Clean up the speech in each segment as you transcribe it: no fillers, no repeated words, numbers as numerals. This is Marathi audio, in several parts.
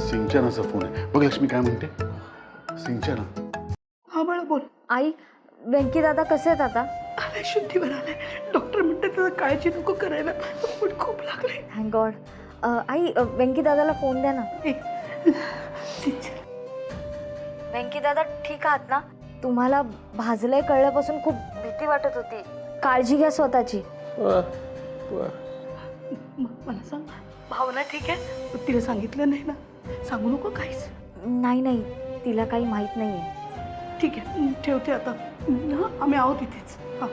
सिंचनाचा फोन आहे. बघ लक्ष्मी काय म्हणते. सिंचना. हा बाळा बोल. आई, वेंकी दादा कसे आहेत आता? आलाय, शुद्धीवर आलाय. डॉक्टर म्हणते त्याला काळजी नको करायला, पण खूप लागले. Thank God. आई, वेंकी दादाला फोन द्या ना. वेंकी दादा ठीक आहात ना? तुम्हाला भाजलंय कळल्यापासून खूप भीती वाटत होती. काळजी घ्या स्वतःची. मला सांग, भावना ठीक आहे? तिला सांगितलं नाही ना? सांगू नको काहीच. नाही नाही, तिला काही माहीत नाहीये. ठीक आहे, ठेवते आता. हां, आम्ही आहोत इथेच. हां,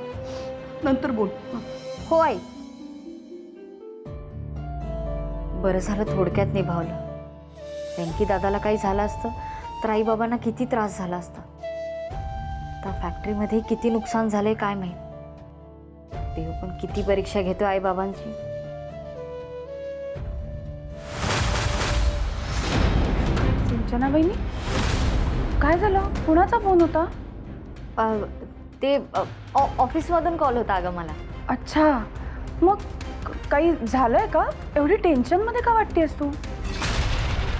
नंतर बोल. हो आई. बरं झालं थोडक्यात निभावलं. वेंकी दादाला काही झालं असतं तर आई बाबांना किती त्रास झाला असता. त्या फॅक्टरीमध्ये किती नुकसान झाले काय माहीत. देव पण किती परीक्षा घेतो आई बाबांची. सिंचना वहिनी, काय झालं? कुणाचा फोन होता? ते ऑफिसमधून कॉल होता अगं मला. अच्छा, मग काही झालंय का? एवढी टेन्शनमध्ये का वाटतेस तू?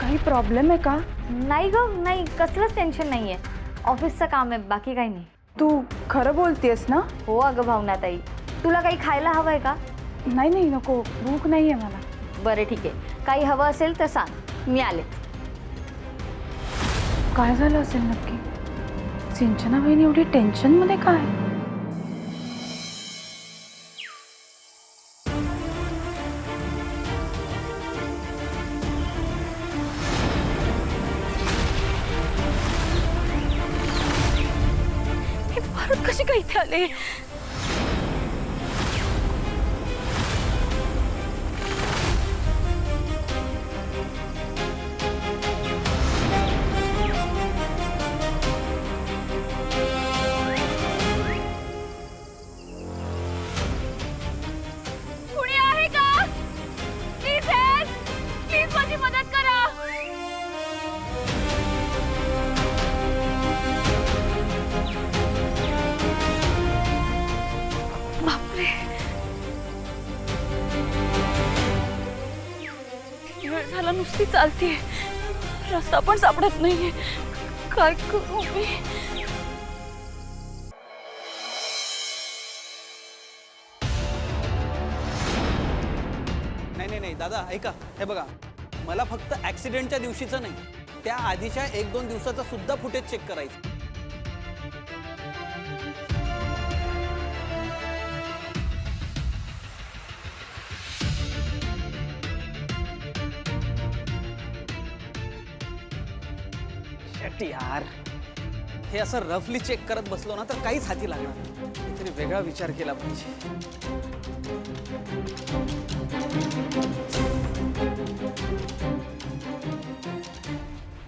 काही प्रॉब्लेम आहे का? नाही ग, नाही, कसलंच टेन्शन नाही आहे. ऑफिसचं काम आहे, बाकी काही नाही. तू खरं बोलतेस ना? हो अगं भावनाताई, तुला काही खायला हवं आहे का? नाही नाही, नको, भूक नाही आहे मला. बरं ठीक आहे, काही हवं असेल तर सांग, मी आले. काय झालं असेल नक्की? सिंचना वहिनी एवढी टेन्शनमध्ये काय? हे परत कशी काय इथे आले? कुणी आहे का? प्लीज हेल्प, प्लीज माझी मदत करा. बापरे, वेळ झाला, नुसती चालतीये, रस्ता पण सापडत नाहीये. काय करू मी? नाही नाही दादा ऐका, हे बघा, मला फक्त ॲक्सिडेंटच्या दिवशीचं नाही, त्या आधीच्या 1-2 दिवसाचा सुद्धा फुटेज चेक करायचं. यार, हे असं रफली चेक करत बसलो ना तर काहीच हाती लागणार. काहीतरी वेगळा विचार केला पाहिजे.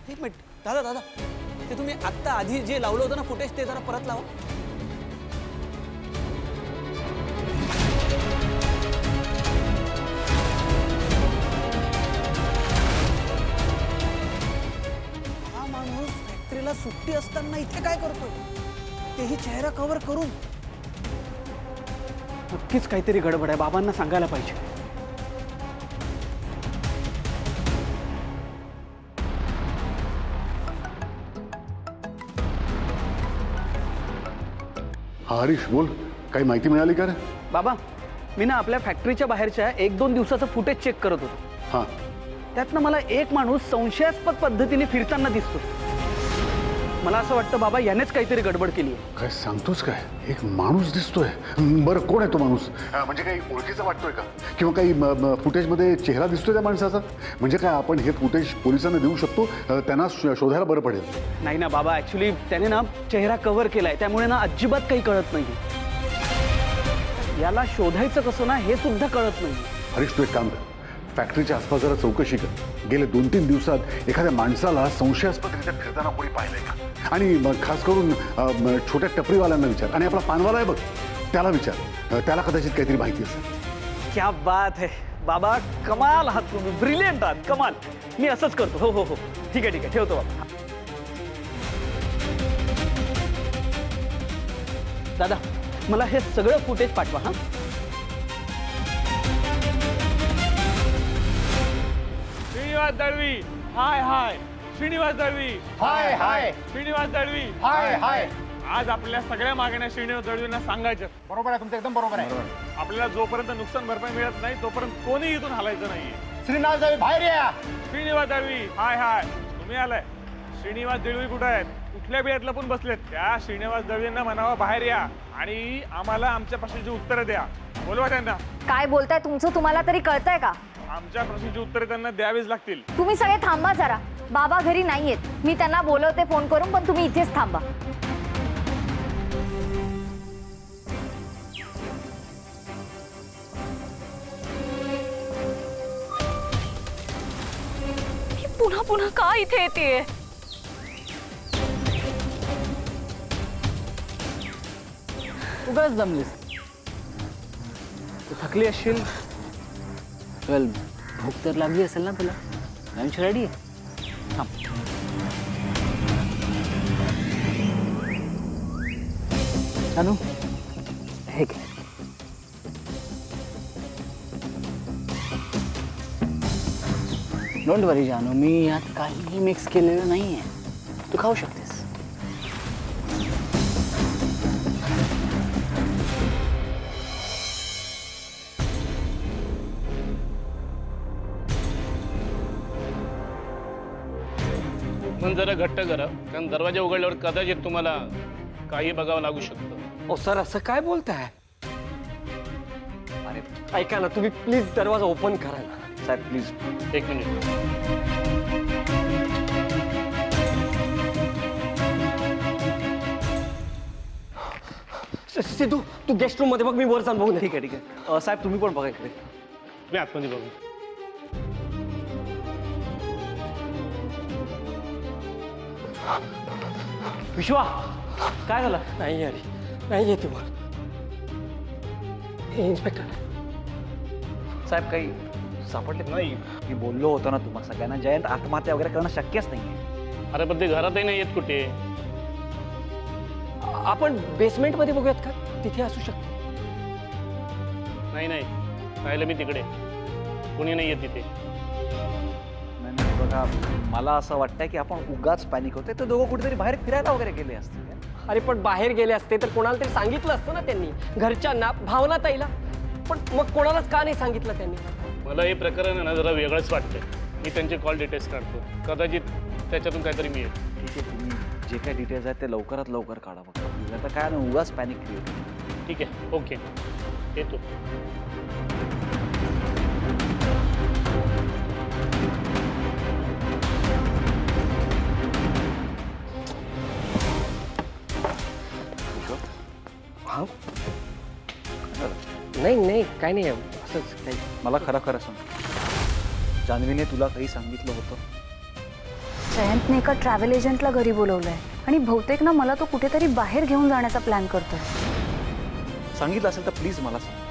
एक मिनिट दादा, दादा, ते तुम्ही आत्ता आधी जे लावलं होतं ना फुटेज, ते जरा परत लावा. हा माणूस फॅक्टरीला सुट्टी असताना इथे काय करतोय? तेही चेहरा कव्हर करून. नक्कीच काहीतरी गडबड आहे, बाबांना सांगायला पाहिजे. हा हरीश बोल, काही माहिती मिळाली का रे? बाबा, मी ना आपल्या फॅक्टरीच्या बाहेरच्या 1-2 दिवसाचं फुटेज चेक करत होतो. हां, त्यातनं मला एक माणूस संशयास्पद पद्धतीने फिरताना दिसतो. मला असं वाटतं बाबा यानेच काहीतरी गडबड केली आहे. काय सांगतोस काय? एक माणूस दिसतोय. बरं, कोण आहे तो माणूस? म्हणजे काही ओळखीचा वाटतोय का? किंवा काही फुटेजमध्ये चेहरा दिसतोय त्या माणसाचा? म्हणजे काय आपण हे फुटेज पोलिसांना देऊ शकतो, त्यांना शोधायला बरं पडेल. नाही ना बाबा, ॲक्च्युली त्याने ना चेहरा कव्हर केलाय, त्यामुळे ना अजिबात काही कळत नाही. याला शोधायचं कसं ना हे सुद्धा कळत नाही. हरीश, तू एक काम कर, फॅक्टरीच्या आसपास जरा चौकशी कर. गेले 2-3 दिवसात एखाद्या माणसाला संशयास्पदरित्या फिरताना कोणी पाहिलंय का? आणि खास करून छोट्या टपरीवाल्यांना विचार, आणि आपला पानवाला आहे बघ त्याला विचार, त्याला कदाचित काहीतरी माहिती असेल. क्या बात है बाबा, कमाल आहात तुम्ही, ब्रिलियंट आहात, कमाल. मी असंच करतो. हो हो हो, ठीक आहे ठीक आहे, ठेवतो बाबा. दादा, मला हे सगळं फुटेज पाठवा. हां, श्रीनिवास दळवी, हाय हाय श्रीनिवास दळवी. हाय हाय श्रीनिवास दळवी. हाय हाय. आज आपल्या सगळ्या मागण्या श्रीनिवास दळवींना सांगायच्या. बरोबर आहे तुमचं, एकदम बरोबर आहे. आपल्याला जोपर्यंत नुकसान भरपाई मिळत नाही तोपर्यंत कोणी इथून हलायचं नाहीये. श्रीनाथ दळवी बाहेर या. श्रीनिवास दळवी. हाय हाय. तुम्ही आलाय. श्रीनिवास दळवी कुठे आहेत? कुठल्या बियात लपून बसलेत? त्या श्रीनिवास दळवींना म्हणावा बाहेर या आणि आम्हाला आमच्या प्रश्नाची उत्तरं द्या. बोलवा त्यांना. काय बोलताय तुमचं तुम्हाला तरी कळतंय का? आमच्या प्रश्नाची उत्तरे त्यांना द्यावीच लागतील. तुम्ही सगळे थांबा जरा. बाबा घरी नाहीयेत. मी त्यांना बोलवते फोन करून, पण तुम्ही इथेच थांबा. पुन्हा पुन्हा का इथे येते? उगाच जमलीस. तू थकली असशील. वेल, भूक तर लागली असेल ना तुला. लंच रेडी आहे. जानू हे घे. डोंट वरी जानू, मी यात काहीही मिक्स केलेलं नाही आहे. तू खाऊ शकतेस. पण जरा घट्ट करा, कारण दरवाजा उघडल्यावर कदाचित तुम्हाला काही बघावं लागू शकतं. ओ सर, असं काय बोलताय? अरे ऐका ना, तुम्ही प्लीज दरवाजा ओपन करा ना. साहेब प्लीज एक मिनिट. सिद्धू, तू गेस्ट रूम मध्ये बघ, मी वर जाऊन बघून. ठीक आहे ठीक आहे. साहेब तुम्ही पण बघा इकडे. मी आतमध्ये बघू. विश्वा काय झालं? नाही अरे, नाही येते वर. इन्स्पेक्टर साहेब काही सापडले नाही? मी बोललो होतो ना तुम्हाला सगळ्यांना, जयंत आत्महत्या वगैरे करणं शक्यच नाहीये. अरे पण ते घरातही नाही येत कुठे. आपण बेसमेंट मध्ये बघूयात का? तिथे असू शकते. नाही नाही, पाहिलं मी तिकडे, कुणी नाही येत तिथे. नाही बघा, मला असं वाटतंय की आपण उगाच पॅनिक होते. तर दोघं कुठेतरी बाहेर फिरायला वगैरे गेले असते. अरे पण बाहेर गेले असते तर कोणाला तरी सांगितलं असतं ना त्यांनी, घरच्यांना, भावना ताईला. पण मग कोणालाच का नाही सांगितलं त्यांनी? मला हे प्रकरण आहे ना जरा वेगळंच वाटतंय. मी त्यांचे कॉल डिटेल्स काढतो, कदाचित त्याच्यातून काहीतरी मिळेल. ठीक आहे, तुम्ही जे काही डिटेल्स आहेत ते लवकरात लवकर काढा. बघा आता काय ना, उगाच पॅनिक क्रिएट. ठीक आहे, ओके, येतो. हा, नाही नाही, काय नाही, असंच काही. मला खरं खरं सांग, जान्हवीने तुला काही सांगितलं होतं? जयंतने एका ट्रॅव्हल एजंटला घरी बोलवलंय आणि बहुतेक ना मला तो कुठेतरी बाहेर घेऊन जाण्याचा प्लॅन करतोय. सांगितलं असेल तर प्लीज मला सांग.